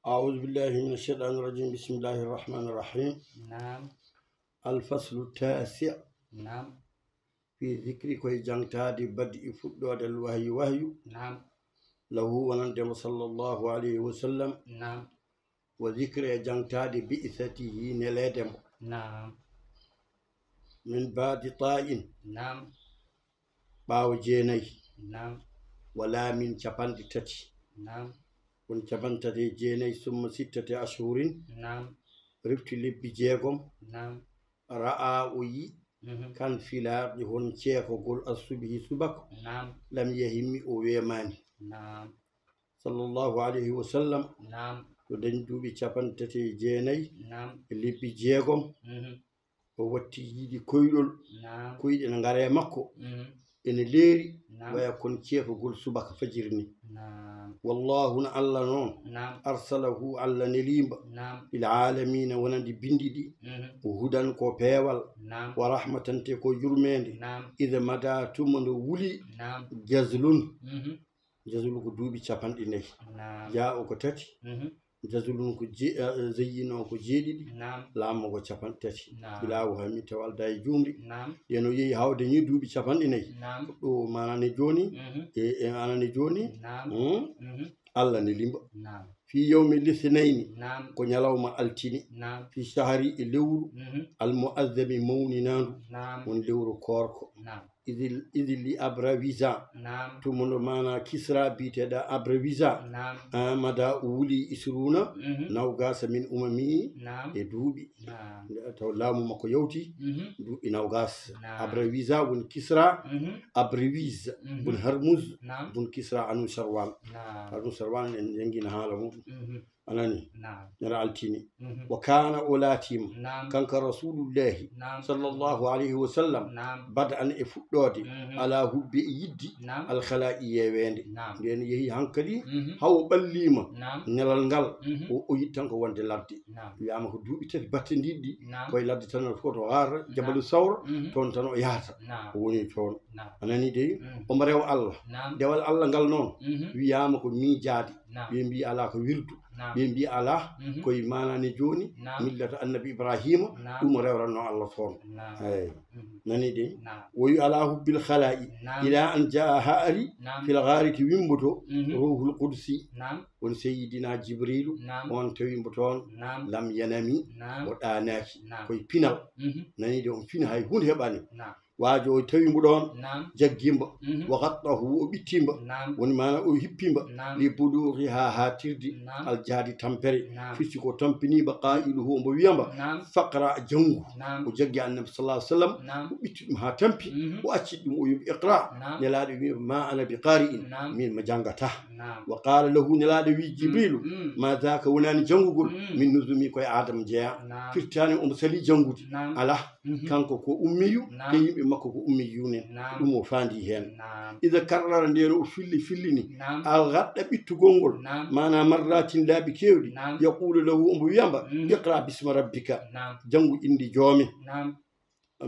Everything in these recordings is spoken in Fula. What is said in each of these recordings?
أعوذ بالله من الشيطان الرجيم. بسم الله الرحمن الرحيم. نعم. الفصل التاسع. نعم. في ذكر كوي جانتاد بدء فدود الوحي. نعم. له ونندم صلى الله عليه وسلم. نعم. وذكر جانتاد بئثته نلادم. نعم. من بعد طائن. نعم. باو جيني. نعم. ولا من شبان تتي. نعم. ون شبان تتي جيني ثم 6 أشهر. نعم. رفت لبي جيكم. نعم. رأى وي كان فيلا هون شيخو قول الصبح سبك. نعم. لم يهم ويماني. نعم. صلى الله عليه وسلم. نعم. ودن دوبي شابان تتي جيني. نعم. لبي جيكم. وواتي يدي كويدول. نعم. كويد نغاري مكو. إن ليري. ويكون شيخو قول سبك فجرني. نعم. والله نعلا نون. نعم. أرسله على نليم. نعم. العالمين ونندي بندي. وهدان كو بيوال. نعم. ورحمة تكو جرميندي. نعم. إذا مدى تمن ولي. نعم. جزلون. جزلون كو دوبي شابان ديني. نعم. جاء كو تاتي. جزلون كو زينو كو جيدي. نعم. لامو كو شابان تاتي. نعم. بلاو همي توال داي جومري. نعم. ينو يي هاو دنيو دوبي شابان ديني. نعم. او ماناني جوني. أنا جوني. نعم. الله نليمبا. نعم. في يوم الاثنين. نعم. كو نيلاوما التيني. نعم. في شهر اللور. المؤذب موني نانو. نعم. ون لورو كوركو. نعم. إذ اللي أبرويزا. نعم. تمن مانا كسرى بيتدا أبرويزا. نعم. مدى أولي إسرونا. نوغاس من أممي. نعم. دوبي. نعم. تولامو مكو يوتي. دوبي نوغاس. نعم. أبرويزا ون كسرى. أبرويز. ون هرمز. نعم. ون كسرى أنو سروان. نعم. أنو سروان ينجين حالهم. أناني. نعم. نرى التيني. وكان أولاتيم. نعم. كان رسول الله. نعم. صلى الله عليه وسلم. نعم. بدءا إفدودي. على حب يدي. نعم. الخلائية ويندي. نعم. لأن يهي هنكدي. هاو بليما. نعم. نلالنغال. ويتانك وانت لابدي. نعم. يامك دوبي تك باتنديدي. نعم. كوي لابدي تنو فوتو غار. جبل الثور. تون تنو ياتا. نعم. وني تون. نعم. أناني دي. أمريو الله. نعم. دوال الله نغال نون. ويامك مي جادي. نعم. بيمبي على كويردو. نعم. بيمبي على. كوي ماناني جوني. نعم. ملة النبي إبراهيم. نعم. أمريو رنو الله فون. نعم. ناني دي. نعم. وي على حب الخلائي. نعم. إلى أن جاء هاري. نعم. في الغارة ويمبتو. روح القدسي. نعم. ون سيدنا جبريل. نعم. وان تويمبتون. نعم. لم ينامي. نعم. وداناكي. نعم. كوي بينال. ناني دي فين هاي هون هباني. نعم. واجو تويمبدون. نعم. جاجيمبا. وغطه وبيتيمبا. نعم. ون مانا او هيبيمبا. نعم. لبلوغها هاتيردي. نعم. الجادي تامبري. نعم. فيسيكو تامبني بقائله ويامبا. نعم. فقرا جنغو. نعم. وجاجي النبي صلى الله عليه وسلم. نعم. وبيتم ها تامبي. وأشد اقرا. نعم. نلادي ما انا بقارئ. نعم. من مجانغتا. نعم. وقال له نلادي جبريل. ما ذاك وناني جنغول. من نزمي كوي آدم جاء. نعم. firtani omo sali jangude. نعم. ala kanko ko ummiyu. نعم. te yimɓe makko ko ummiyunen. نعم. ɗum o fandi hen. نعم. ida karrara nden o fillini. نعم. al gaɗɗa ɓittugol ngol. نعم. mana marratin laabi kewɗi. نعم. yaqulu lahu omo wiyamba. iqra bisma rabbika. نعم. jangu indi joomi. نعم.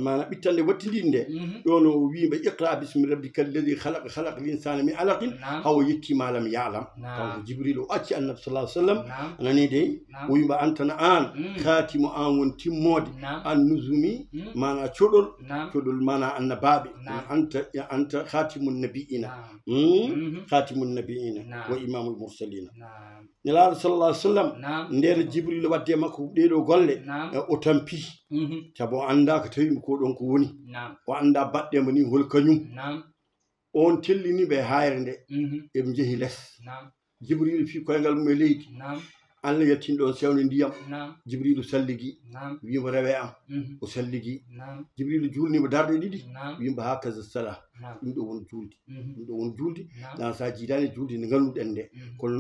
mana ɓittande wattindinde nde ɗon o wimba iqra bismi rabbika alladi khalaqa linsana min alaqin. نعم. hawo yettima lam yalam. نعم. kanko jibril o acci annabi sallah sallam. نعم. anani de نعم. o wimba antana an khatimu an won timmode. نعم. an nuzumi mana coɗol. نعم. coɗol mana annabaɓe. نعم. anta khatimun nabiina. نعم. khatimun nabiina. نعم. wa imamul mursalina. نعم. nelaɗo sallah sallam. نعم. nder jibril wadde makko ɗeɗo golle. نعم. o tampi. saabu anda ko tawimi ko ɗon ko woni. نعم. o anda baɗɗemo ni hol kañum. نعم. on tellini ɓe hayre nde. eɓe jeehi less. نعم. jibril fi koyngal mum e leydi. نعم. allah yettin ɗon sewne ndiyam. نعم. jibrilu salligi. نعم. wimo rewe am. o salligi. نعم. jibrilu julnima darɗe ɗiɗi. نعم. wimba hakaza sala. نعم. ɗum ɗo won julde. ɗum ɗo won julde. نعم. nan sa jiidani julde nde ganduɗen nde. kono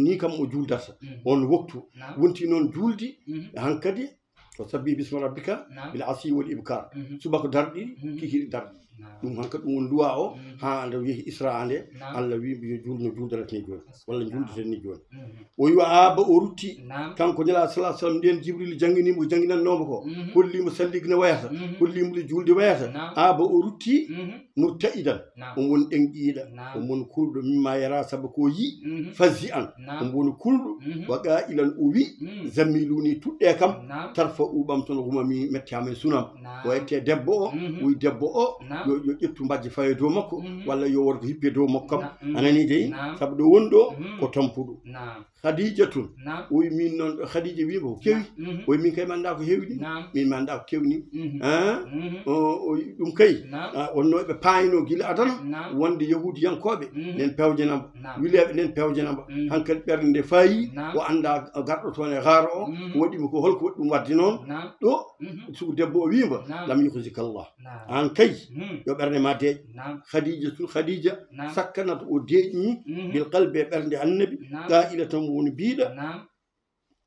ni kam o juldata. on waktu نعم. wonti noon juldi. hankadi ko sabbi bisma rabbika. نعم. bil asi wal ibkar. subaka darɗiɗi kikiɗi darɗi. ɗum hanka ɗum woni luwa o ha ande yeehi isra ande Allah wi yo julno juldaratni joni walla juldeten ni joni o wi aba o rutti kanko nela sallallahu alaihi wasallam nden jibril jangginimo janginannomo ko hollimo salligna wayata hollimo julde wayata aba o rutti murtaidan on woni ɗenƴiɗa on woni kulɗo mimma yara saabu ko yi fazi an on woni kulɗo waga ilan o wi zammiluni tuɗɗe kam tarfa uɓam toon humami mettama e sunam o ette debbo o wi debbo o yo ƴettu mbajje faye dow makko walla yo worko hippe dow makko kam anani dey saabu ɗo woni ɗo ko tampuɗo khadijatun o wi min noon khadija wimo ko kewi o wi min kay mi anda ko heewni min mi anda ko kewni ɗum kay wonno ɓe paayino gila adana wonde yahudiyankoɓe nen pewjanamba wileɓe nen pewjanamba hankkadi ɓerde nde fayi o anda garɗo toon e haara o waɗimo ko holko waɗi ɗum wadde noon ɗo suku debbo o wima lam yukhzika Allah an kay yo ɓerde ma deeƴ khadija sakkanata o deeƴni bil qalbi e ɓerde annabi qa'ila tan woni biiɗa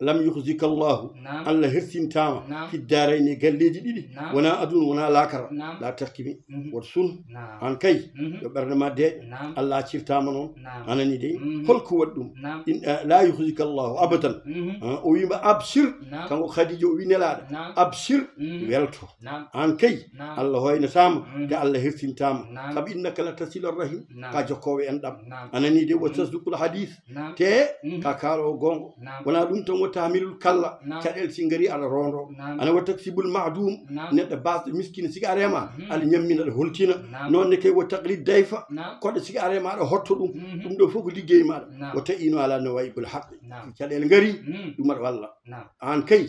lam yukhzika Allah Allah hersintama fi darayni galleji ɗiɗi wona aduna wona lakara la takkimi woto sun an kay yo ɓerde ma deeƴa Allah accirtama noon anani dey holko waɗi ɗum la yukhzika Allah abadan o wima abshir kanko khadija o wi nelaɗo abshir welto an kay Allah hoynatama te Allah hersintama saabu innaka la tasilu rahim ka jokkowo en ɗam anani dey wa tasdukul hadith te ka kaalo gongo wona ɗum tan tamilul kalla caɗel si ngari ala rondo ana wa taksibul ma'dum neɗɗo basɗo miskine sigi arema ala ñammina ɗo holtina nonne kay wo taqlid dayfa koɗo sigi arema aɗa hotto ɗum ɗum ɗo fof ko liggey maɗa wo ta'ino ala nawaibul haqqi caɗele ngari ɗum aɗa walla an kay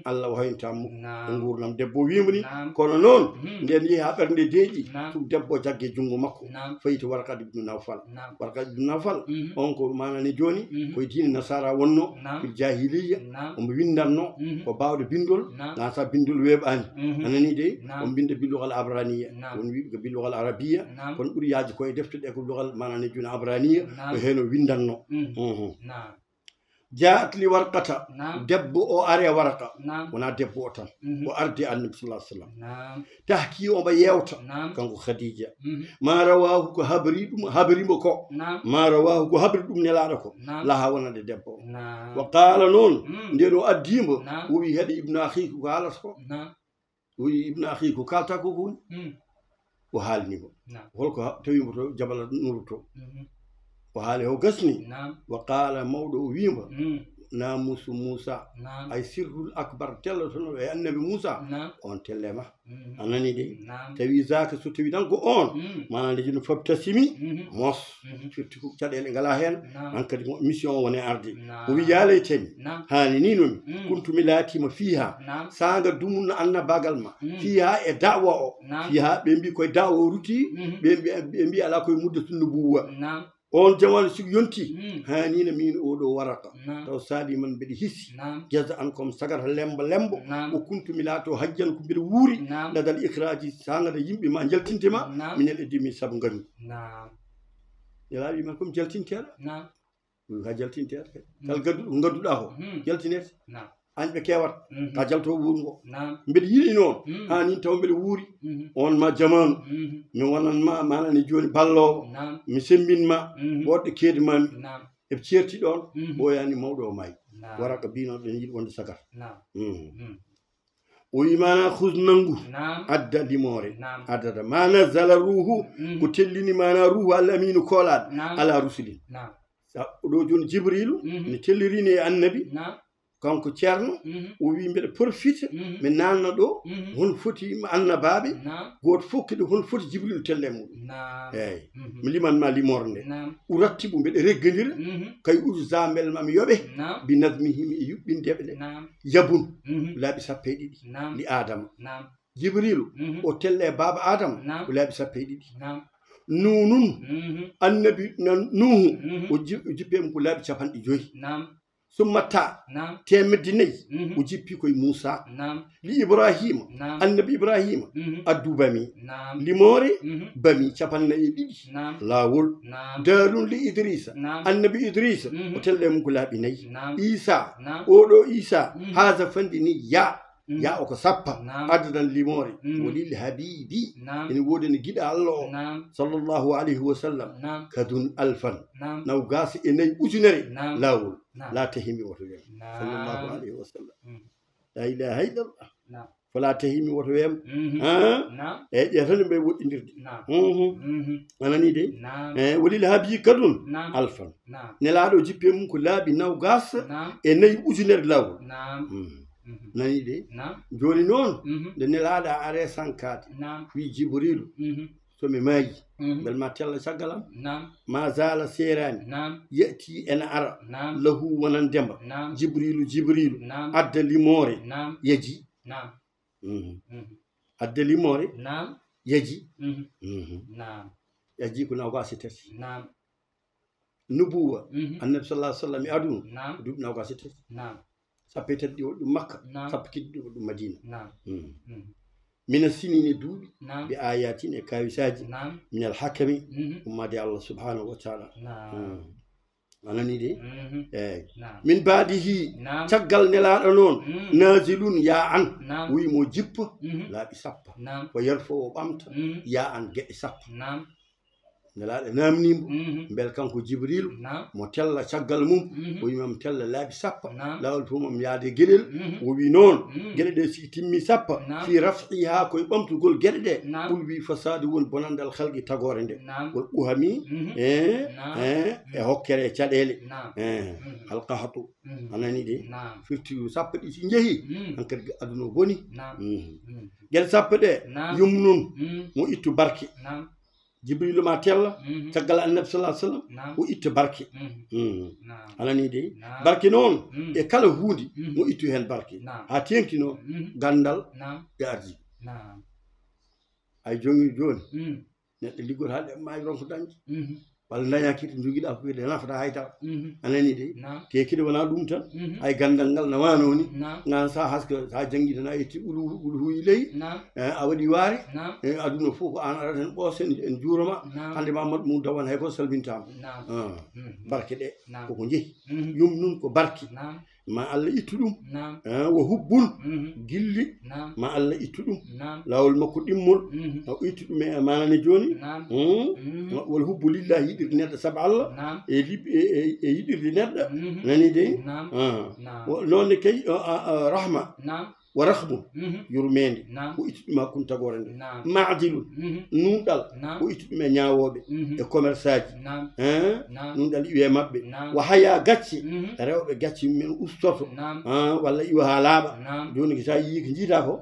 Allah o hoynta mukko o gurdam debbo wimani kono noon nden yeehi ha ɓernde deeƴi tum debbo jagge jungo makko fayito Warqat ibn Nawfal Warqat ibn Nawfal on ko manani joni koye diine nasara wonno fil jahiliya omo windanno ko bawɗo bindol nata bindol weɓani anani de omo binda billugal abraniya won wiɓe ko billugal arabiya kono ɓuuri yaaji koye defte ɗe ko lugal manani joni abraniya ko heno windanno jaat li warqata debbo o are warqa wona debbo o tan o ardi annabi sallallahu alaihi wasallam tahki o ba yewta kanko khadija ma rawahu ko habrimo ko ma rawahu ko habri ɗum nelaɗo ko laha wonande debbo wa qala noon nden o addimo o wi heɗe ibnu akhi ko haalata ko o wi ibnu akhi ko kalta ko ko woni o haalnimo holko tawimo to jabala nuru to o haali o gasni wa qala mawɗo o wima namusu Musa ay sirrul akbar tellotono e annabi Musa on tellema anani de tawi zaka so tawi tan ko on manande jino fabtasimi mos firti ko caɗele ngala hen an kadi mission woni arde o wi yaalay temi hani ni noon kuntumi laatima fiha saga dumunno annabagal ma fiha e da'wa o fiha ɓe mbi koye da'wa o ruti ɓe mbi ala koye muddatunno buwa on jamanu sigi yonti hanina min oɗo waraka taw sali man mbeɗa hissi jaza an kom sagata lembo o kuntumi laato hajjan ko mbiɗa wuuri ladal ikraji sagata yimɓe ma jaltintema minel e demi saabu ngami yalaɓima comme jaltinteɗa ha jaltinteɗa kal gadduɗa ko jaltinete anɓe kewat ka jalto wuuro ngo mbeɗa yiɗi noon ha nin taw mbeɗa wuuri on ma jamanu mi wonanma manani joni ballowo mi sembinma woɗɗo keedimami eɓe certi ɗon ɓoyani mawɗo o maayi waraka mbinoɗo ɗen yiɗi wonde sagar o wi mana hus nangu adda limore addata ma nazzala ruhu ko tellini mana ruhu Allah aminu kolaɗo ala rusulin ɗo joni jibrilu ne tellirini e annabi kanko ceerno o wi mbeɗa profite mi nanna ɗo hon foti annabaɓe goto fof kadi hon foti jibril telle muɗum eyyi mi limanma limorde nde o rattiɓo mbeɗa reggadira kay utu zambel mami yoɓe bi nasmihimi e yuɓɓindeɓe ɗe yabun laaɓi sappo e ɗiɗi li adama jibrilu o telle baba adama ko laaɓi sappo e ɗiɗi nunun annabi nuhu o jippemi ko laaɓi capanɗe joyyi sumata temedde nayyi o jippi koye Musa li Ibrahima annabi Ibrahima addu bami limore bami capannayyi e ɗiɗi lawol darun li Idrissa annabi Idrissa o telle mum ko laaɓi nayyi Isa oɗo Isa haza fandi ni ya ya o ko sappa adadan limore walil habibi ene wodi ne gida Allah sallallahu alayhi wa sallam kadun alfan naw gas e nay ujunere lawul la tahimi woto yem sallallahu alayhi wa sallam la ilaha illallah fala tahimi woto yem e tan be wodindirde anani de walil habibi kadun alfan ne laado jippe mum ko laabi naw gas e nay ujunere lawul nani de joni noon nde nelaɗa are sankade wi jibrilu somi maayi bel ma tella caggalam ma zala serani yati ena ara lahu wonan demba jibrilu adda limore yaji adda limore yaji yaji ko nawgasi tati nubuwa annabi sallallahu alaihi wasallam e aduna duuɓi nawgasi tati sappe teddi ɗum makka sappe kiddi ɗum madina mina sinini duuɓi ɓe ayatin e kawisaji min alhakami ummade allah subhanahu wa taala anani de eyyi min baadihi caggal nelaɗo noon nazilun ya an wimo jippa laaɓi sappa ko yerfo o ɓamta ya an gueɗe sappa nelaɗo namnimo bel kanko jibril mo tella caggal mum o wimam tella laabi sappa lawol fof mom yaade gueɗel o wi noon gueɗe ɗe si timmi sappa fi raf'iha koye ɓamtugol gueɗe ɗe ɓul wi fasade woni bonandal halqi tagore nde wol ɓuhami e hokkere e caɗele alqahatu anani de firti sappa ɗi si jeehi hankkadi aduna o boni gueɗe sappa ɗe yumnun mo ittu barke jibrilu ma tella caggal annabi sallallahu alaihi wasallam o itta barke anani de barke noon e kala huunde mo ittu hen barke ha tenkino gandal e ardi ay jongi joni neɗɗo liggoto haɗe maayi ronko dañde walla dañakite joguiɗa ko wiide nafata haydara anani de te kide wona ɗum tan hay gandal ngal no wanoni gan sa haske sa janggui tan a yetti ɓuulu huyi ley a waɗi waare aduna fof ko an aɗa hen ɓoosen en juuroma hande mamadou mum dawan hay goto salmintama barke ɗe koko jeehi yum nun ko barke ma Allah ittu ɗum wo hubbun gilli ma Allah ittu ɗum lawol makko ɗimmol o ittu ɗum e manane joni wol hubbu lillahi yiɗirde neɗɗo saabu Allah e yiɗirde neɗɗo nani de nonne kay rahma wa rahmu yurmende o ittu ɗum hakkude tagore nde maadilun nuɗal o ittu ɗum e ñawoɓe e commerçant ji nuɗal iwe mabɓe wa haya gacce rewɓe gacce men ustoto walla iwa ha laaɓa joni ko sa yii ko jiita ko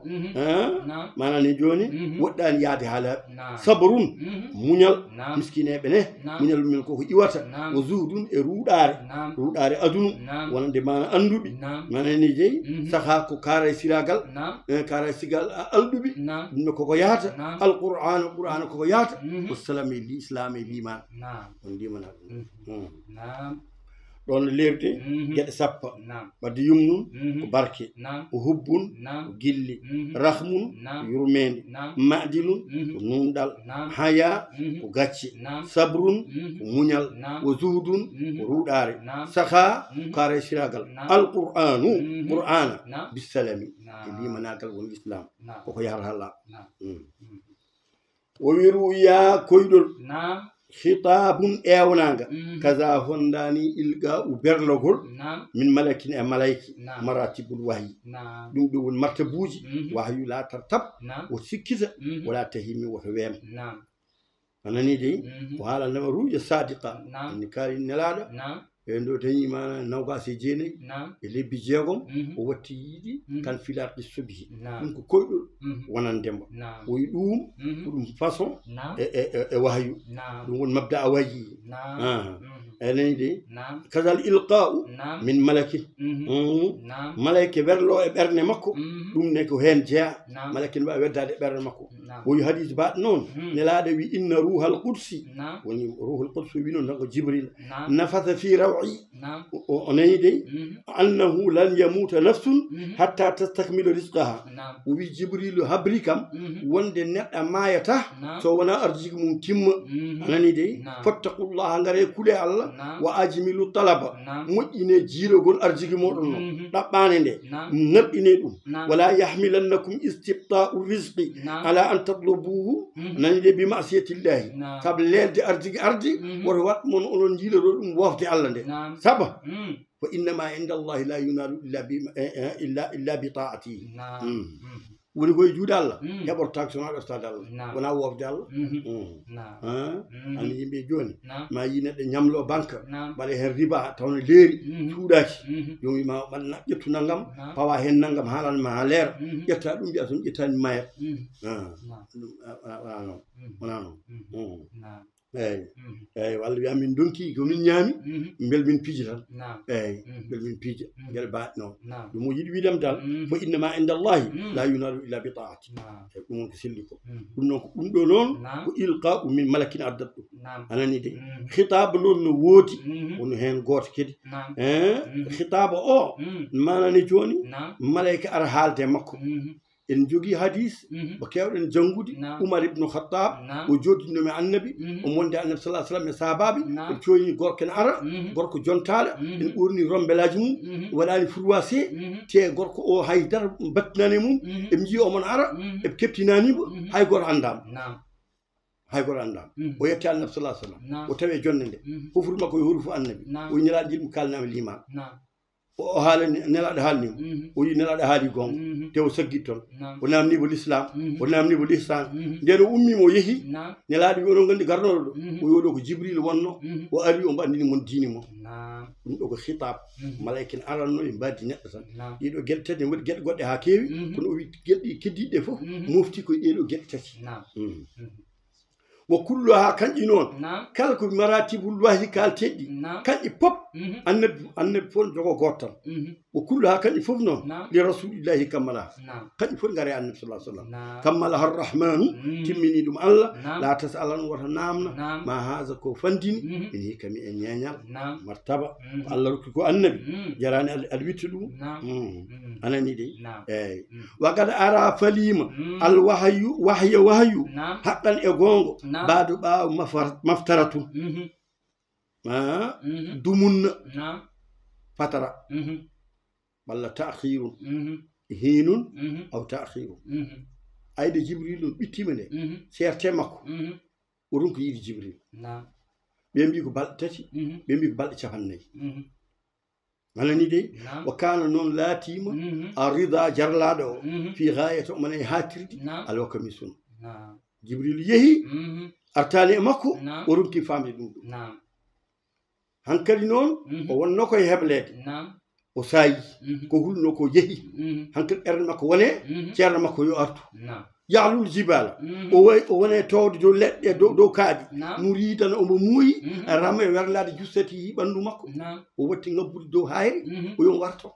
manani joni woɗɗani yaade ha laaɓi sabrun muñal miskineɓe ne muñal mumen koko iwata o zuhdun e ruɗare adunu wonande mana anduɓe manani jeyi saaha ko kara sira kara sigal alɗuɓi ɗumne koko yahata qur'an koko yahata wassalam e l'islam e liman on ndimana ɗum ɗon lerde gueɗe sappa wadde yumnun ko barke ko hubbun ko gilli rahmun ko yurmede madilun ko nunɗal haya ko gacce sabrun ko muñal wo zuhdun ko ruɗare saha kare siragal alqur'anu qur'ana bisalami e limanagal won l'islam koko yahata hala o wiru ya koyɗol khitabun ewnaga kaza hondani ilga u berlogol min malakin e malayki maratibul wahyi ɗum ɗo woni martabuji wahyu la tartab o sikkita wala tahimi woto weema anani de ko haala nawaruji sadiqa ni kaali nelaɗo e ndo tañi mana nawgase jeenayi e lebbi jeegom o watti yiiɗi kan filarɗi subhi ɗum ko koyɗol wonan demba o yi ɗum ko ɗum façon e wahyu ɗum woni mabda a wayyi enani de kasal ilqa'u min malaki malayke werlo e ɓernde makko ɗum ne ko hen jeeya malaki ne wawi weddade e ɓernde makko woyi hadis baɗo noon nelaɗo wi inna ruhal qudsi woni ruhul qudsi wi noon tan ko jibril nafata fi rawi o nani de annahu lan yamuta nafsun hatta tastakmila rizqaha o wi jibrilu habri kam wonde neɗɗo mayata so wona arjiki mum timma anani de fattaqullaha ngare kuule Allah وأجملوا الطلب مجيني جيرغون أرجيكي مودون دباني دي نبيني دوم ولا يحملنكم استبطاء الرزق على أن تطلبوه نجي بمعصية الله سب ليل دي أرجي وروات من أولون جيرغون وفدي الله دي سبا فإنما عند الله لا ينال إلا بطاعته woni koye juuɗe Allah heɓortako sono ɗoftade Allah wona wofde Allah andi yimɓe joni ma yi neɗɗo ñamlo banque mbaɗa hen riba tawno leeri cuuɗaki jom wima ɓanna ƴettu naggam pawa hen naggam haalanma ha leera ƴetta ɗum mbiya toon ƴettani mayat wona noon eyyi walla wiya min donki komin ñaami bel min piiji tan eyyi bel min piija gueɗe baɗe noon ɗum o yiiɗi wiidem dal fo innama inda allahi la yunalu illa bi taati eyyi ɗum on ko selli ko ɗum noon ko ɗum ɗo noon ko ilqa'u min malakin addat ɗum anani de hitaba noon no woodi wono hen goto kadi hitaba o manani joni malayka ara haalde makko en jogui hadis mo kewɗen janngude Umar ibn Khattab o joddinomi annabi o monde annabi sallallahu alaihi wasallam e sahabaɓe en coyni gorko ne ara gorko jontaɗo en ɓurni rombelaji mum waɗani fourwasé te gorko o haydara battinani mum eɓe jii omon ara eɓe keptinanimo hay goto andama o yetti annabi sallallahu alaihi wasallam o tawi jonde nde hofru makko yo hori fo annabi o ñalaɗo jiɗmi kalnami liman o haala nelaɗo haalnimo o yi nelaɗo haali gonga te o saggui toon o namnibo l'islam o namnibo l'ihsan nden o ummimo o yeehi nelaɗo wi oɗon gandi garnoɗo ɗo o wi oɗo ko jibril wonno o ari o mbandini mon diini mo ɗum ɗo ko khitab malayka en aranno e mbaddi neɗɗo tan ɗiɗo gueɗe tati ne waɗi gueɗe goɗɗe ha keewi kono o wi gueɗe ɗi keddiɗe foof mofti koye ɗeɗo gueɗe tati وكلها كان ينون كالكو مراتب الله كالتدي كان يبوب النبي فون جوكو غوتال وكلها كان يفوفنون لرسول الله كملا كان يفون غاري النبي صلى الله عليه وسلم كملها الرحمن تمني دوم الله لا تسالن وتنامنا ما هذا كو فندين ان هي كمي انيانيال مرتبه الله ركو النبي جراني الويتلو انا ني دي اي وقد ارى فليم الوحي وحي حقا اغونغو بعد باو مفترته دمون فترة ولا تأخير هين أو تأخير أيد جبريل بيتمنى سيرتي ماكو ورونك يد جبريل بيمبيكو بالتاتي بيمبيكو بالتشافني على نيدي وكان نون لاتيم الرضا جرلادو في غاية من هاتري الوكميسون جبريل يهي أرتالي ماكو ورونكي فامي دوم hankali noon o wonno koye heblede o saayi ko hulno ko yeehi hankali ɓerde makko wone ceerno makko yo artu yahlul jibala o wone towde dow leɗɗe dow kaaɗi muridana omo muuyi rama e werlade justati yi ɓandu makko o watti ngabbude dow hayri o yon warto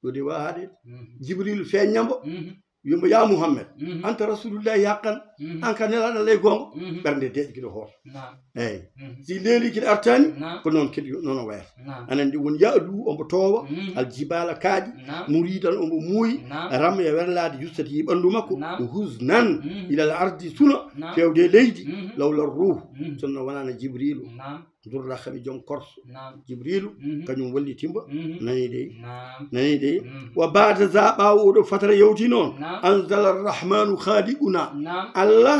ɗo de wawa haɗede jibril feññambo wimo ya Muhammad anta rasulullahi haqqan an ka nelaɗo ley gonga ɓernde deƴi kiɗo hoto eyyi si leeli kiɗo artani ko noon kadi noon o wayata anandi won yaadu omo towa aljibala kaaɗi muridan omo muuyi ramma e werlade justati yi ɓandu makko husnan ilal ardi suna fewde leydi lawla ruh sonno wonano jibrilu durra khami jom korso jibrilu kañum walli timba nani de wa ba'da zaɓa oɗo fatara yawti noon anzala arrahmanu khaliquna allah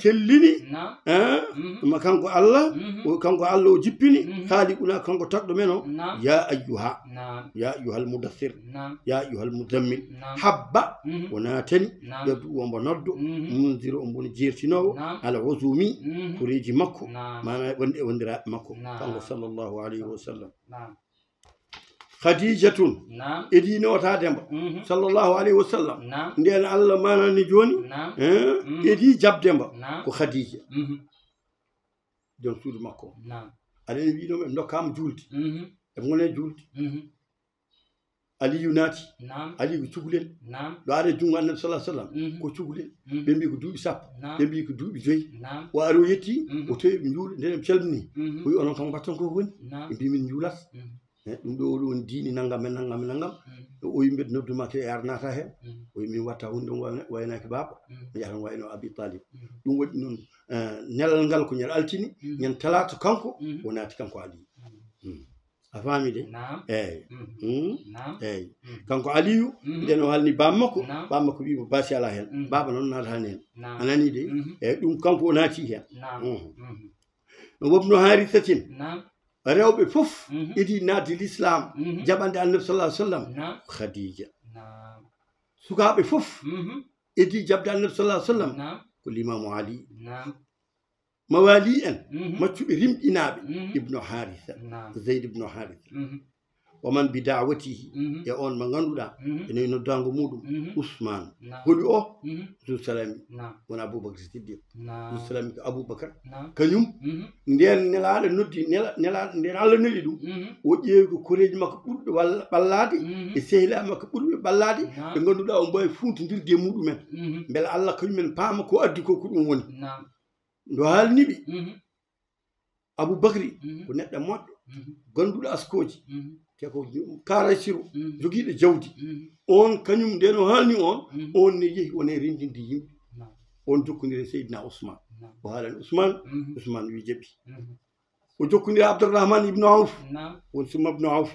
tellini ma kanko allah o jippini khaliquna kanko tagɗo men o ya ayyuhal mudaththir ya ayyuhal muzammil habba wona tani yaddu ombo noddo munziro ombo jertinowo ala uzumi kureji makko mana wonde wondiraɓe makko kanko sallallahu alayhi wa sallam khadijatun edi nota demba sallallahu alayhi wa sallam nden allah manani joni edi jabdemba ko khadija jon suudu makko aɗen wiino ɓe dokkama julde e ngone julde aliyu naati aliyu ko cukalel ɗo are jungo annabi sallallahu alayhi wa sallam ko cukalel ɓe mbi ko duuɓi sappo ɓe mbi ko duuɓi joyyi o ari o yetti o tawi ɓe juula nden ɓe calmini o wi onon kam batton koko woni ɓe mbi min juulat ɗum ɗo woni diini naggam e naggam e naggam o yimɓe nodduma ke arnata hen o yimi watta hunde waynaki baba mi yahan wayno Abi Talib ɗum waɗi noon nelal ngal ko ñal altini ñan talata kanko o naati kanko Ali a faami de eyyi kanko Aliyu nden o halni bammakko wimo basi ala hen baba noon natani hen a nani de eyyi ɗum kanko o naati hen no wobno Harisatin rewɓe fof idi naati l'islam jaɓande annabi sallallahu alaihi wasallam Khadija sukaɓe fof idi jabde annabi sallallahu alaihi wasallam ko l'Imamu Ali mawali en maccuɓe rimɗinaɓe ibnu Haritha Zayd ibnu Haritha oman bi da'watihi e on mo ganduɗa ene noddango muɗum Ousmane holi o Dou Salami wona Aboubacar Siddiq Dou Salami ko Aboubacar kañum nden nelaɗo noddi nelaɗo nden Allah neli ɗum o ƴeewi ko koreji makko ɓurɗo ɓallade e sehilaɓe makko ɓurɓe ɓallade ɓe ganduɗa o mbawi funtodirde e muɗumen beele Allah kañumen paama ko addi ko ko ɗum woni ndo haalniɓe Aboubacry ko neɗɗo moɗɗo ganduɗo askoji te ko karasiro joguiɗo jawdi on kañum nden o haalni on ne yeehi wone rendinde yimɓe on jokkodiri Seydina Ousmane o haalani Ousmane wi jaɓi o jokkodiri Abdourahmane ibnu Awf won summa ibnu Awf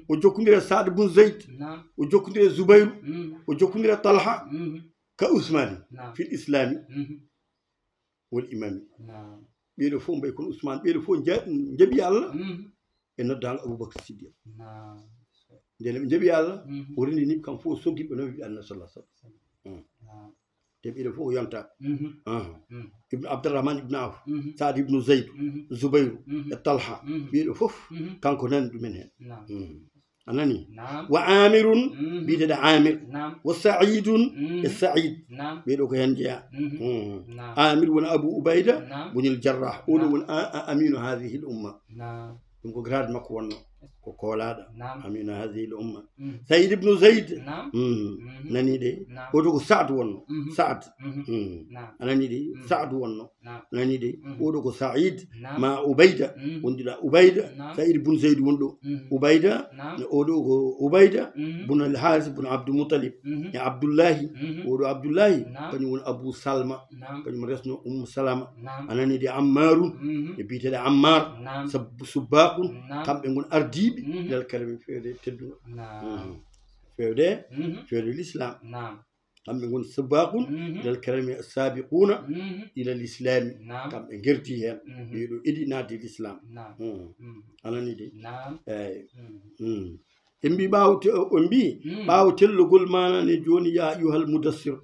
o jokkodiri Saad ibn Zayd o jokkodiri Zoubayru o jokkodiri Talha ka Ousmane fil islami wal imami ɓeeɗo fof mbay kono Ousmane ɓeeɗo fof jaɓi Allah e noddago Aboubacar Siddiq nden ɓe jaɓi Allah o rendiniɓe kam fof o soggiɓe noon wiɓe annabi sallallahu alaihi wasallam te ɓeeɗo fof o yonta ibnu Abdourahmane ibnu Awf Saad ibnu Zayd Zoubayru e Talha ɓeeɗo fof kanko nani ɗumen hen anani wa amirun biteɗo amir wa saidun e said ɓeeɗo ko hen jeeya amir woni Abou Ubayda bunil Jarrah oɗo woni aminu hadihi l umma ɗum ko grade makko wonno ko koolaɗo aminu hadihi l umma Saïd ibnu Zayd nani de oɗo ko Saad wonno Saad anani de Saad wonno nani de oɗo ko Saïd ma Ubayda wondiɗa Ubayda Saïd ibnu Zayd wonɗo Ubayda oɗo ko Ubayda bunu al Haris bunu Abdou Moutalib e Abdoullahi oɗo Abdoullahi kañum woni Abou Salma kañum resno Salama anani de Ammarun e biteɗo Ammar subbaqun kamɓe gon ardiɓe ilal kalami fewde tedduɗo fewde l'islam kamɓe gon subbaqun ilal kalami sabiquna ilal islami kamɓe gerti hen ɓeɗo idi nadde l'islam anani de eyyi en mbi ɓaawo tellugol manane joni ya ayyuhal mudassir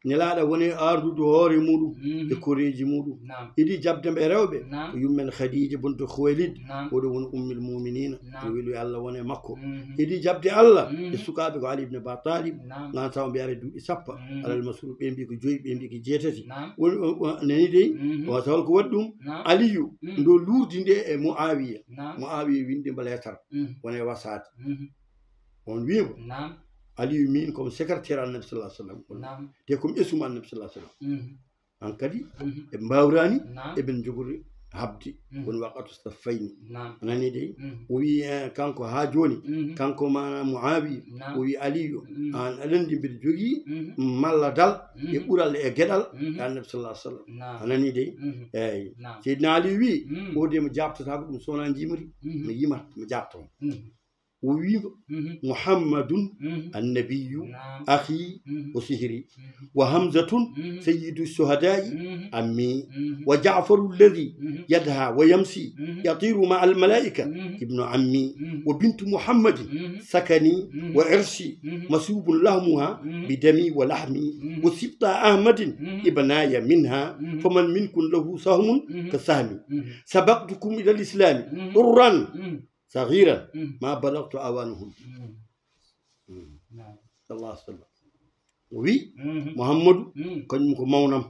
nelaɗa woni ardude hoore muɗum e koreji muɗum idi jabdemɓe rewɓe ko yummen Khadija bonto Khuwaylid oɗo woni ummul muminina o weli Allah wone makko idi jabde Allah e sukaɓe ko Ali ibn Abi Talib gantaw mbi are duuɓi sappa alal masuru ɓe mbi ko 5 ɓe mbi ko 7 nani de o tawal ko waɗi ɗum Aliyu ndo lurdi nde e Muawiya winde mba letar wone wasade on wiimo Aliyu min comme secrétaire annabi sallallahu alaihi wasallam te comme esum annabi sallallahu alaihi wasallam an kadi e mbawrani eɓen jogori habde woni waqatu saffayni nani de o wi kanko ha joni kanko mana Muawiya o wi Aliyu an aɗa andi mbiɗa jogui malla dal e ɓural e gueɗal e annabi sallallahu alaihi wasallam anani de eyyi Seydina Aliyu wi o de mo jabtata ko ɗum sowona jimri mi yimata mo jabto محمد النبي أخي وسهري وهمزة سيد الشهداء أمي وجعفر الذي يدهى ويمسي يطير مع الملائكة ابن عمي وبنت محمد سكني وعرشي مسوب لهمها بدمي ولحمي وسبط أحمد ابناي منها فمن منكم له سهم كسهمي سبقتكم إلى الإسلام طرا صغيرا ما بلغت أوانهم صلى الله عليه وسلم وي محمد كن مونم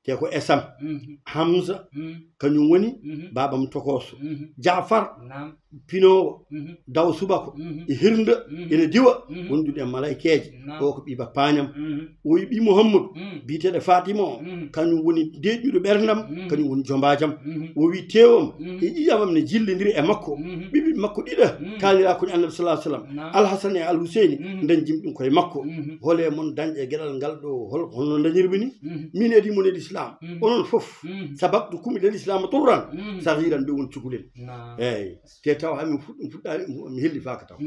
te ko Esam Hamza kañum woni babam tokoso Jaafar pinowo daw subako e hirnda ene diwa wondude e malaikeje o ko ɓiba pañam o wi ɓi Mouhammadou biteɗo Fatima o kañum woni deƴƴuɗo ɓerdam kañum woni jombajam o wi tewam e ƴiyamam ne jillidiri e makko ɓiɓi makko ɗiɗa kalira koñe Annabi sallallahu alaihi wasallam Al-Hasan e Al-Husaini dañjimi ɗum koye makko hole mon dañƴe e gueɗal ngal ɗo holno dañirmi ni min edimo ne l'islam onon fof sababtu kumi l'islam turran sahiran ɓe woni cukalel eyyi te taw hami fuɗɗari mi helli faka taw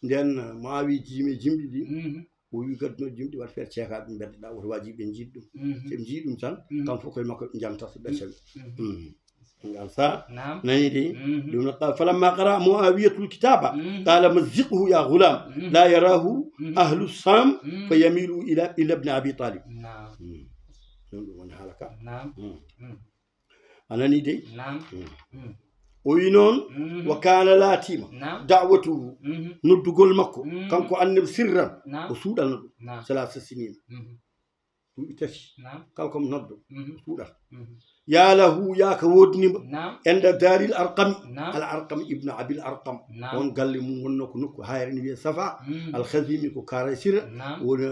nden mo awi jimi jimɗi ɗi o wi gadduno jimɗi wat feere ceekaɓe beddoɗa woto wajiɓe ɓe jiiɗ ɗum seɓe jiiɗ ɗum tan kam fof koye makko ɓe jamtata ɓeccaɓe ngal sa nani de ɗum no falamma qara muawiyatul kitaba qala mazziqhu ya ghulam la yarahu ahlu sam fa yamilu ila ibn abi talib ɗum ɗum woni haala ka anani de o wi noon wa kana laatima da'watuhu noddugol makko kanko annabi sirran o suuɗalno ɗum salasa sinina duuɓi tati kala komo noddo suuɗal ya lahu yaka wodnima enda daril arqami al arqam ibn abil arqam on galle mum wonno ko nokku hayre ni wiye safa al khazimi ko kara sira woni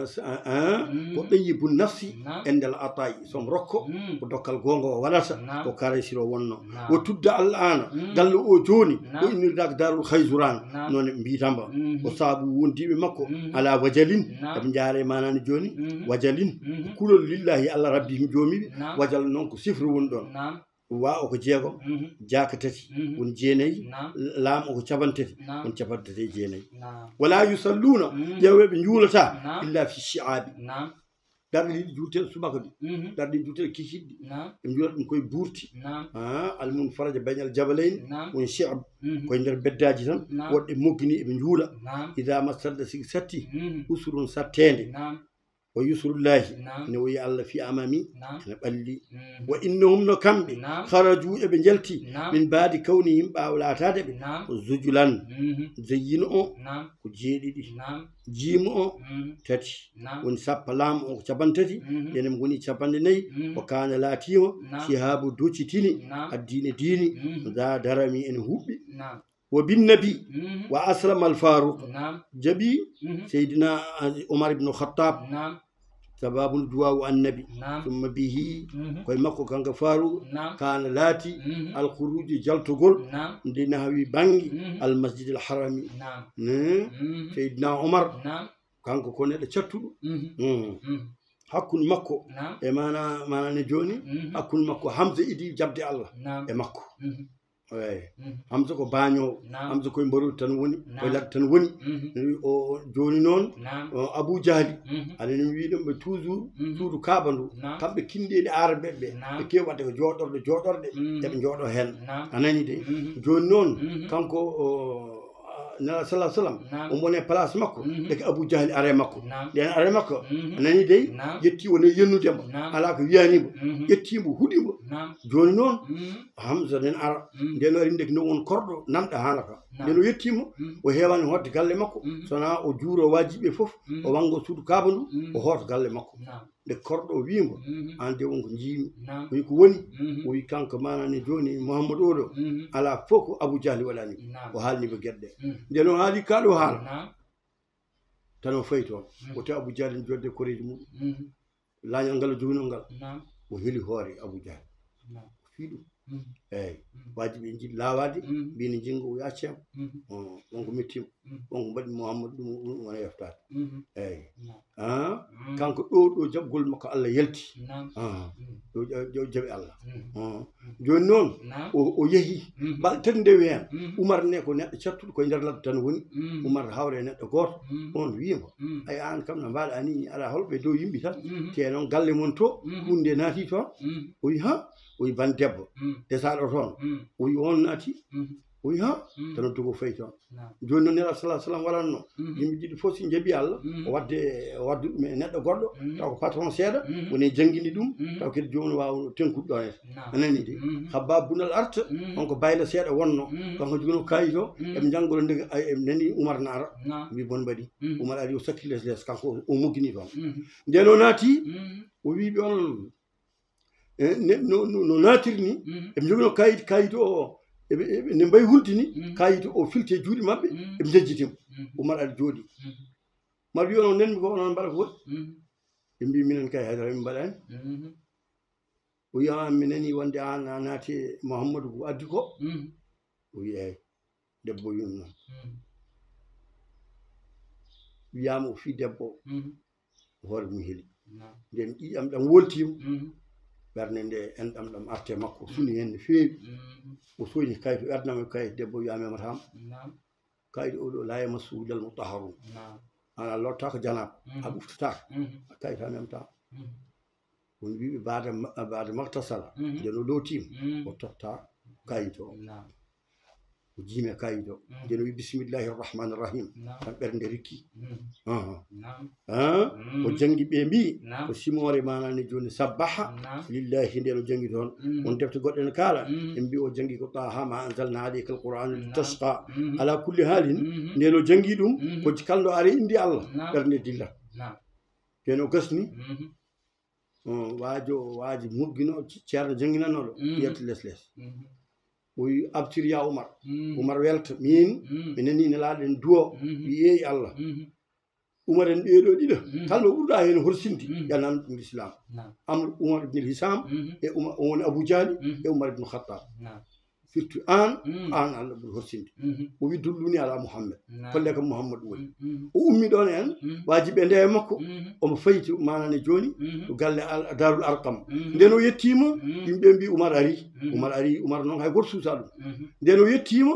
ko ɗayyibu nafsi endal atay som rokko ko dokkal gonga o waɗata ko kara sira wonno o tudda al ana galle o joni o innirdak darul khayzuran non mbitamba o saabu wondiɓe makko ala wajalin eɓe jaare manani joni wajalin kulol lillahi allah rabbihim joomiɓe wajal noon ko sifre woni ɗon wa o ko jeegom jaaka tati woni jeenayyi laam o ko capantati woni capantati e jeenayyi wala yusalluna ƴewɓe juulata illa fi shi'abi darɗe ɗiɗi juuteɗe subaka ɗi darɗe ɗiɗi juuteɗe kikiɗɗi ɓe juulata ɗum koye buurti almum faraja baynal jabalayni woni shi'ab koye nder beddaji tan woɗɗe moggini eɓe juula ida masadda sigi satti usurun sattede wa yusrullahi ne woyi Allah fi amami ene ɓalli wa innahum no kamɓe haraju eɓe jalti min baadi kawnihim ɓawlatade ɓe ko zujulan zeyyino o ko jeeɗiɗi jiimo o tati woni sappa laamu o ko capantati enen woni capanɗe nayyi o kana laatima sihabu doccitini addine diini da darami ene huɓɓi wa bin nabi wa aslama al faruq jaɓi seydina Omar ibn Khattab sababul duwawu annabi summa bihi koye makko kanko faruq kana laati al khuruji jaltugol nde nahawi bangi al masjid al harami seydina Omar kanko ko neɗɗo cattuɗo hakkude makko e mana ne joni hakkude makko Hamza idi jabde Allah e makko eyi Hamza ko bañowo Hamza koye mbarude tan woni koye ladde tan woni o joni noon Abou Jahli aɗa wiɗum ɓe toujours suudu kaaba ndu kamɓe kinɗeɗe araɓeɓe ɓe kewi wadde ko joɗorɗe eɓe jooɗo hen anani de joni noon kanko nala sallah sallam o woni place makko deke Abou Jahli are makko nden are makko nani dey yetti woni yennudemo ala ko wiyanimo ƴettimo huɗimo joni noon Hamza nen ara nden ari deke no won korɗo namɗo hanaka nden o yettimo o hewani hodde galle makko sona o juuro wajiɓe foof o wango suudu kaaba ndu o hoota galle makko nde korɗo o wimo an de wonko jiimi o wi ko woni o wi kanko manani joni Mouhammadou oɗo ala fof ko Abou Jahli waɗani o haalniɓe gueɗe ɗe nden o haali kaɗo haala tan o fayi toon o tawi Abou Jahli jodde koreji muɗum lañal ngal joginol ngal o heeli hoore Abou Jahli fiiɗum eyyi wajiɓe jiiɗi lawade mbino jinggo o yaccema wonko mettima wonko mbaɗi Mouhammadou ɗum wona yeftade eyyi kanko ɗo jaɓgol makko Allah yalti ɗo jaaɓi Allah joni noon o yeehi balɗe tati ndewi hen Oumar ne ko neɗɗo cattuɗo koye nder ladde tan woni Oumar hawre e neɗɗo goto on wimo ay an kam no mbaɗa ni ala holɓe dow yimɓe tan te noon galle mon to hunde naati toon o wi ha o wi ban debbo desaɗo toon o wi on naati o wi ha tan dogo fayi toon joni noon nela salah sallam waɗanno yimɓe ɗiɗi fof si jaaɓi Allah o wadde ɗum e neɗɗo goɗɗo taw ko patron seeɗa woni jangguini ɗum taw kadi jomum wawa tenkude ɗon e anani de Habbab bunal arta on ko bayla seeɗa wonno kanko joguino kayit o eɓe janggolo ndege nani Oumar naara wi bon mbaɗi Oumar ari o sakki les kanko o moggini toon nden o naati o wi ɓe on no natirni e joguno kayit o ne mbay huldini kayit o filte juuɗe mabɓe e jejjitimo Umar aɗa jooɗi maɗa wiyono nenmi ko onon mbaɗa ko woɗɗi ɓe mbi minen kay haydara min mbaɗani o wiya mi nani wonde an a naati Mouhammadou ko addi ko o wi eyyi debbo wimi noon wiyama o fi debbo hoore mum heeli nden ƴiƴam ɗam woltima ɓernde nde enɗam ɗam arte makko suni hen no feewi o soyni kayit o ardnama kayit debbo wiya mematama kayit oɗo la yamassuhul mutahharun ana lotta ko janaba a ɓuftatako kayit ha mematama won wiɓe bada maktasala nden o lootima o totta kayit o o jiime kayit o nden o wi bisimillahi rrahmani rrahim tan ɓernde rikki o jangi ɓe mbi ko simore manani joni sabbaha lillahi nden o jangi toon on defte goɗɗe ne kaala en mbi o jangi ko taha ma anzalna alayka alqur'ana litasqa ala kulli halin nden o jangi ɗum ko kalɗo ari indi Allah ɓernde dillat nden o gasni waaji murgino ceerno janginanoɗo yalti les o wi abtir ya Umar welta min mi nani nelaɗen duwo mi yeeyi Allah Umar en ɓeeɗo ɗiɗo kala no ɓurɗa hen horsinde ya namdo ɗum l'islam Umar ibn Hisam e o woni Abou Diali e Umar ibn Khattab surtout an Allah ɓuri horsinde o wi dulluni ala Muhammad kolle kam Muhammad woni o ummi ɗon en wajiɓe ndewe makko omo fayti manane joni to galle Darul Arqam nden o yettima yimɓe mbi Umar ari Umar noon hay goto suusa ɗum nden o yettima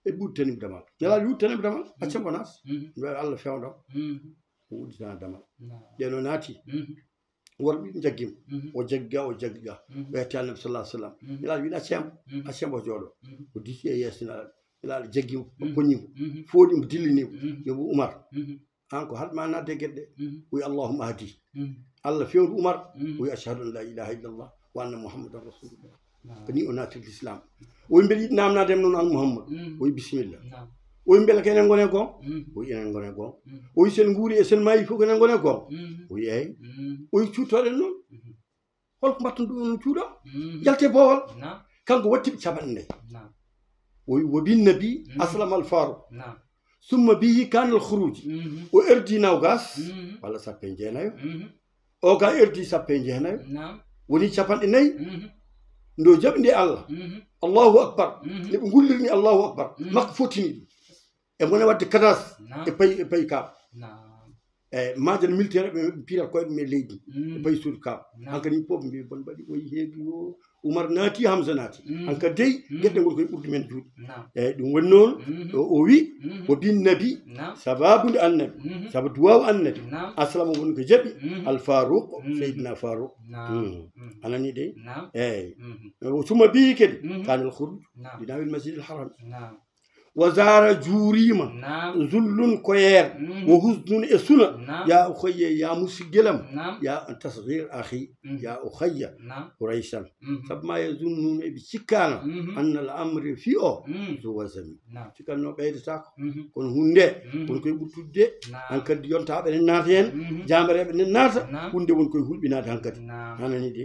e ɓudditaniɓe damal nelaɗo wudditaniɓe damal accam ko nas mbiya Allah fewdam o wudditana damal nden o naati worɓe jaggimo o jagga o yetti Annabi sallallahu alaihi wasallam nelaɗo wiɗa accem o jooɗo o disi e yeeso nelaɗo jaggimo o poñimo fooɗimo dillinimo yobo Umar an ko haɗma nadde gueɗe o wi allahumma hadi Allah fewdu Umar o wi ashhadu an la ilaha illallah wa anna muhammadan rasulullah ko ni o naati l'islam o wi mbeɗa yiɗi namnadema noon an Muhammad o wi bisimillah o wi beele ko enen gone gon o wi enen gone gon o wi sen guuri e sen maayi fof ko enen gone gon o wi eyyi o wi cuttoɗen noon holko mbatten ɗum no cuuɗo jalte boowal kanko wattiɓe capanɗe nayyi o wi wo bin nabi aslama al faru summa bihi kana al khuruji o erdi nawgas walla sappo e jeenayo o ga erdi sappo e jeenayo woni capanɗe nayyi ndo jaɓi nde Allah Allahu akbar ne ɓe gullirni Allahu akbar makko fotini ɗum e mone wadde kadas e payi kaaba majal militaire ɓe pirat koye ɗum e leydi e payi suudu kaaba hankkadi yimɓe fof mbi bon mbaɗi oyi heegi yo Umar naati Hamza naati hankkadi dey gueɗɗe ngol koye ɓurdi men juuɗe eyyi ɗum woni noon o wi o bin nabi sababude annabi saabu duwaw annabi aslama woni ko jaɓi al farouq seydina farouq anani de eyyi summa bihi kadi kana al khuruj dinawil masjid al haram وزار جوريما ذل كوير وحزن اسنا يا اخي يا مسجلم يا تصغير اخي يا اخي قريشا فما يظنون بشكانا ان الامر فيه ذو وزن شكانو بيدتاك كون هوندé كون كوي بوتودé ان كاد يونتا بن ناتين جامرebe nen nata hunde won koy hulbinaade hankati hanani de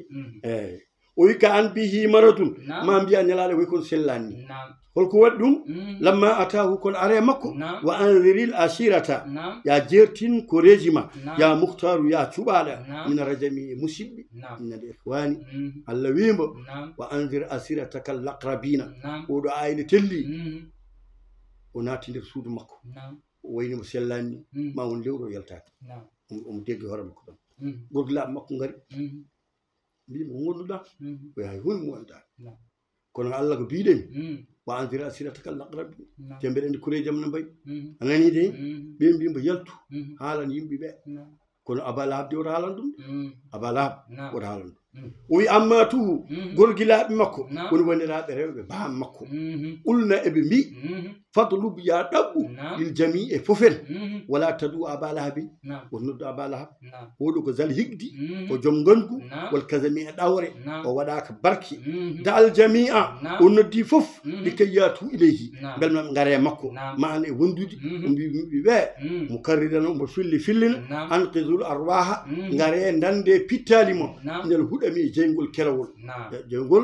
o wi ka an bihi maratun ma mbiya nelaade way kon sellani holko waɗi ɗum lamma atahu kon are makko wa anziril ashirata ya jertin ko rejima ya muhtaru ya cuɓaɗa min rajami e musidɓe minade ikhwani Allah wimbo wa anzir asirata kal laqrabina oɗo ayne telli o naati nder suudu makko o waynimo sellani ma won lewru o yaltaki omo deggi hoore makko ɗon gorgulaɓe makko ngari mbimo gonɗuɗa o yahay hunde mo wonda kono Allah ko biɗen wa anzir asirataka al aqrabi tembeɗe nde kureji jam no mbayi anani de ɓe mbimo yaltu haalan yimɓe ɓe kono Aba Lahab de woto haalan ɗum Aba Lahab woto haalan ɗum o wi amma tuhu gorgilaɓe makko woni woniraɓe rewɓe baam makko ulna eɓe mbi فاطلب يا دبو للجميع فوفن ولا تدو أبا لهب ونود أبا لهب ودو كزال هيكدي وجم غنغو والكزمي داوري ووداك بركي دا الجميع وندي فوف لكي ياتوا إليه بل من غير مكو معني وندودي بي مكررنا وفلنا أنقذوا الأرواح غير ندي بيتالي مو ندل هدامي جنغول كلاول جنغول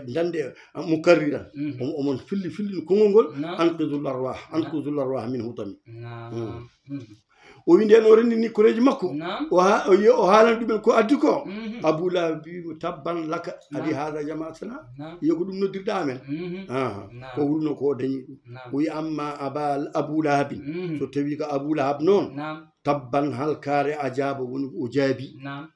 ندي مكررا ومن فل كونغول أنقذوا الأرواح منه طمي وين نورني نكورج مكو وهالا دبل كو أديكو أبو لهب تبا لك أدي هذا جماعتنا يقولون ندير دامن كولنا كو دني وي أما أبو لهب ستبيك أبو لهب نون تبا هل كاري أجاب وجابي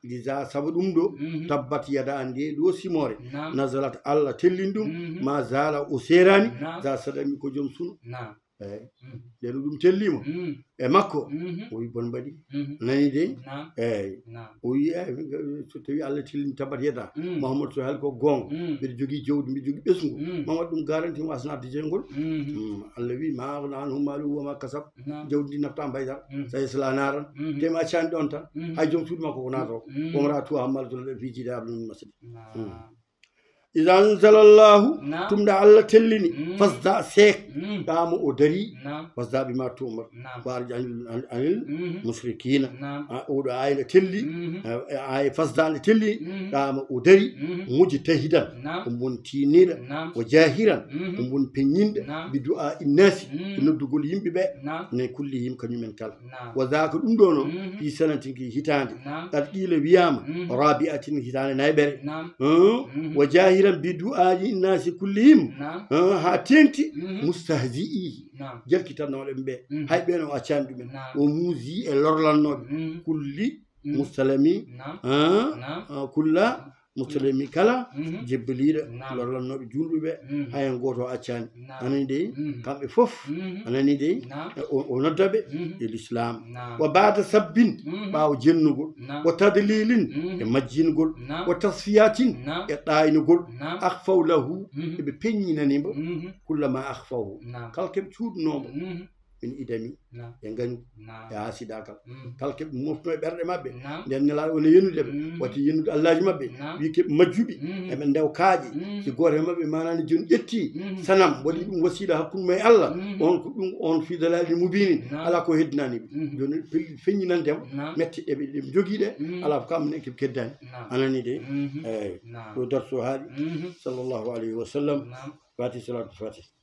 لذا سبدوم دو تبت يدا أندي دو سيموري نزلت الله تلندوم ما زال أسيراني ذا سدمي كو جمسون لأنه دم تليمو ماكو وي بنبدي نايدي وي تبي الله تلين تبت يدا محمد سهل كو غون بيجوغي جود بيجوغي بسمو محمد دم غارنتي واسنا ديجنغول الله وي ما أغنى عنه ماله وما كسب جود دي نفتان بايدار سيسلا نارا تما شان دونتا هاي جم سود ماكو ناتو ومراتو عمال في جداب المسجد إذا أنزل الله تمدع الله تلني فصدع سيك قام أدري فصدع بما تؤمر وارجع عن المشركين أود عائلة تلي فصدع تلي قام أدري مجتهدا ومنتينير وجاهرا ومنبنين بدعاء الناس ندقل يم ببا نكلهم كنيمن كلا وذاك الأمدون في سنة هتان تقيل بيام رابعة هتان نايبر وجاهرا بدعاء الناس كلهم هاتينتي مستهزئي جل كتاب نقول إمبى هاي بينو أشان دومين وموزي اللورلانو كل مسلمي كل مسلمي كلا جبلير لورلانو جولو بي هاي نقولوا أشان أنا دي كم إفوف أنا دي وندب الإسلام وبعد سبين باو جنوغول وتدليلين مجنوغول وتصفيات يطاينوغول أخفوا له ببيننا نيبو كل ما أخفوه كالكم تشود نوم من إدمي ينغني يا سيداكال كالكم موفنا بيرد مابي لأن لا ولا ينود وتي ينود الله مابي بيك مجوبي من داو كاجي في غور مابي ما نجون يتي سنام ولي وسيله حكم مي الله on في دلال مبين على كو هدناني جون فيني ناندم متي دبي جوغيده على كام نك كدان انا ني دي دو درسو هادي صلى الله عليه وسلم فاتي صلاه الفاتح